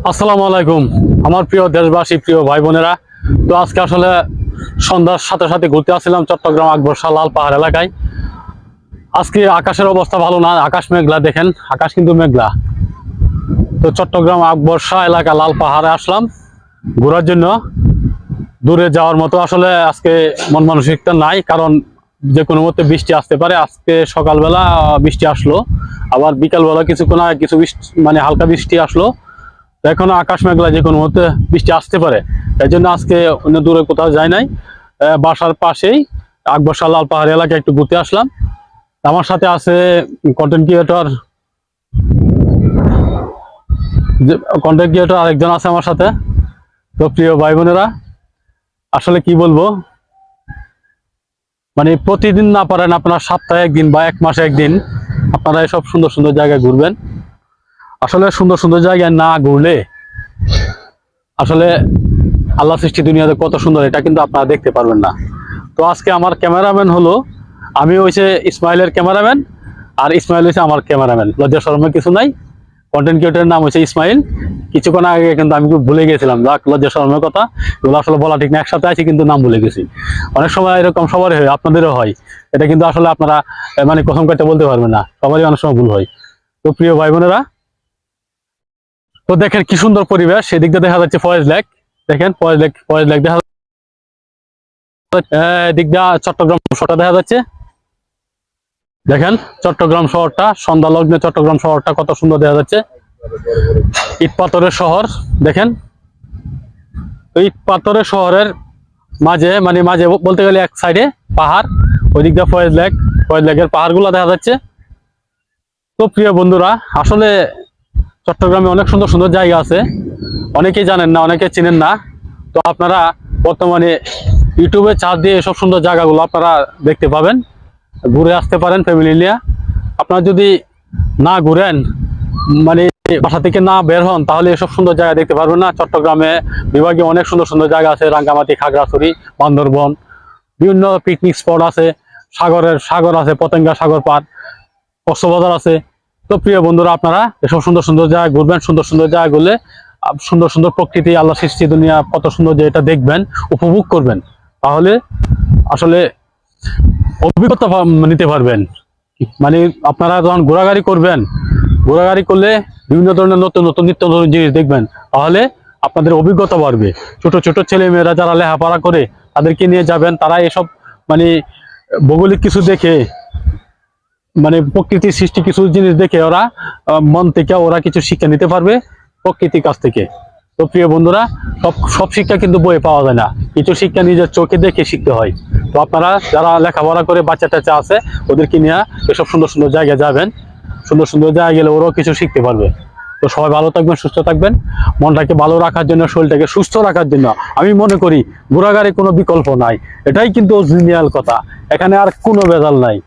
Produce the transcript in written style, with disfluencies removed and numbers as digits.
আসসালামু আলাইকুম আমার প্রিয় দেশবাসী, প্রিয় ভাই বোনেরা। তো আজকে আসলে সন্ধ্যার সাথে সাথে ঘুরতে আসছিলাম চট্টগ্রাম আকবর শাহ লাল পাহাড় এলাকায়। আজকে আকাশের অবস্থা ভালো না, আকাশ মেঘলা, দেখেন আকাশ কিন্তু মেঘলা। তো চট্টগ্রাম আকবর শাহ এলাকা লাল পাহাড়ে আসলাম ঘোরার জন্য। দূরে যাওয়ার মতো আসলে আজকে মন মানসিকতা নাই, কারণ যে কোনো মতে বৃষ্টি আসতে পারে। আজকে সকালবেলা বৃষ্টি আসলো, আবার বিকালবেলা কিছুক্ষণ আগে কিছু বৃষ্টি মানে হালকা বৃষ্টি আসলো। এখনো আকাশ মেঘলা, যে কোনো মুহূর্তে বৃষ্টি আসতে পারে। এই জন্য আজকে অন্য দূরে কোথাও যাই নাই, বাসার পাশেই আকবর শাহ লাল পাহাড় এলাকায় একটু ঘুরতে আসলাম। আমার সাথে আছে কন্টেন্ট ক্রিয়েটর, আরেকজন আছে আমার সাথে। তো প্রিয় ভাই বোনেরা, আসলে কি বলবো, মানে প্রতিদিন না পারেন আপনারা সপ্তাহে একদিন বা এক মাসে একদিন আপনারা এসব সুন্দর সুন্দর জায়গায় ঘুরবেন। আসলে সুন্দর সুন্দর জায়গায় না ঘুরলে আসলে আল্লাহ সৃষ্টি দুনিয়াতে কত সুন্দর এটা কিন্তু আপনারা দেখতে পারবেন না। তো আজকে আমার ক্যামেরাম্যান হলো, আমি হয়েছে ইসমাইলের ক্যামেরাম্যান, আর ইসমাইল হয়েছে আমার ক্যামেরাম্যান। লজ্জা শরমের কিছু নাই, কন্টেন্ট ক্রিয়েটরের নাম হচ্ছে ইসমাইল। কিছুক্ষণ আগে কিন্তু আমি ভুলে গেছিলাম, যাক লজ্জা শরমের কথা, এগুলো আসলে বলা ঠিক না। একসাথে আছি কিন্তু নাম ভুলে গেছি। অনেক সময় এরকম সবারই হয়, আপনাদেরও হয়। এটা কিন্তু আসলে আপনারা মানে কসম কাটতে বলতে পারবেন না, সবারই অনেক সময় ভুল হয়। তো প্রিয় ভাই বোনেরা, তো দেখেন কি সুন্দর পরিবেশ। সেদিকটা দেখা যাচ্ছে ফয়েজ লেক, দেখেন ফয়েজ লেক দেখা যাচ্ছে। এদিকটা চট্টগ্রাম শহরটা দেখা যাচ্ছে। দেখেন চট্টগ্রাম শহরটা, সন্ধ্যা লগ্নে চট্টগ্রাম শহরটা কত সুন্দর দেখা যাচ্ছে। ইট পাথরের শহর দেখেন। ইট পাথরের শহরের মাঝে মাঝে বলতে গেলে এক সাইডে পাহাড়, ওই দিকটা ফয়েজ লেকের পাহাড়গুলো দেখা যাচ্ছে। তো প্রিয় বন্ধুরা, আসলে চট্টগ্রামে অনেক সুন্দর সুন্দর জায়গা আছে, অনেকেই জানেন না, অনেকে চিনেন না। তো আপনারা বর্তমানে ইউটিউবে চার্জ দিয়ে এসব সুন্দর জায়গাগুলো আপনারা দেখতে পাবেন, ঘুরে আসতে পারেন ফ্যামিলি নিয়ে। আপনারা যদি না ঘুরেন, মানে বাসা থেকে না বের হন, তাহলে এসব সুন্দর জায়গা দেখতে পারবেন না। চট্টগ্রামে বিভাগে অনেক সুন্দর সুন্দর জায়গা আছে, রাঙ্গামাটি, খাগড়াছড়ি, বান্দরবন, বিভিন্ন পিকনিক স্পট আছে, সাগর আছে, পতেঙ্গা সাগর পার, কক্সবাজার আছে। তো প্রিয় বন্ধুরা, আপনারা এসব সুন্দর সুন্দর জায়গা ঘুরবেন। সুন্দর সুন্দর জায়গা ঘুরলে সুন্দর সুন্দর প্রকৃতি, আল্লাহ সৃষ্টি দুনিয়া কত সুন্দর, যে এটা দেখবেন, উপভোগ করবেন, তাহলে আসলে অভিজ্ঞতা নিতে পারবেন। মানে আপনারা যখন ঘোরাঘুরি করবেন, ঘোরাঘুরি করলে বিভিন্ন ধরনের নতুন নতুন নিত্য নতুন জিনিস দেখবেন, তাহলে আপনাদের অভিজ্ঞতা বাড়বে। ছোট ছোট ছেলে মেয়েরা যারা লেখাপড়া করে, তাদেরকে নিয়ে যাবেন, তারা এসব মানে ভৌগোলিক কিছু দেখে, মানে প্রকৃতির সৃষ্টি কিছু জিনিস দেখে ওরা মন থেকে ওরা কিছু শিক্ষা নিতে পারবে প্রকৃতির কাছ থেকে। তো প্রিয় বন্ধুরা, সব শিক্ষা কিন্তু বইয়ে পাওয়া যায় না, কিছু শিক্ষা নিজের চোখে দেখে শিখতে হয়। তো আপনারা যারা লেখাপড়া করে বাচ্চা টাচ্চা আছে, ওদেরকে নিয়ে এসব সুন্দর সুন্দর জায়গায় যাবেন। সুন্দর সুন্দর জায়গায় গেলে ওরাও কিছু শিখতে পারবে। তো সবাই ভালো থাকবেন, সুস্থ থাকবেন। মনটাকে ভালো রাখার জন্য, শরীরটাকে সুস্থ রাখার জন্য আমি মনে করি ঘোরাঘুরি কোনো বিকল্প নাই। এটাই কিন্তু অরিজিনাল কথা, এখানে আর কোনো ভেজাল নাই।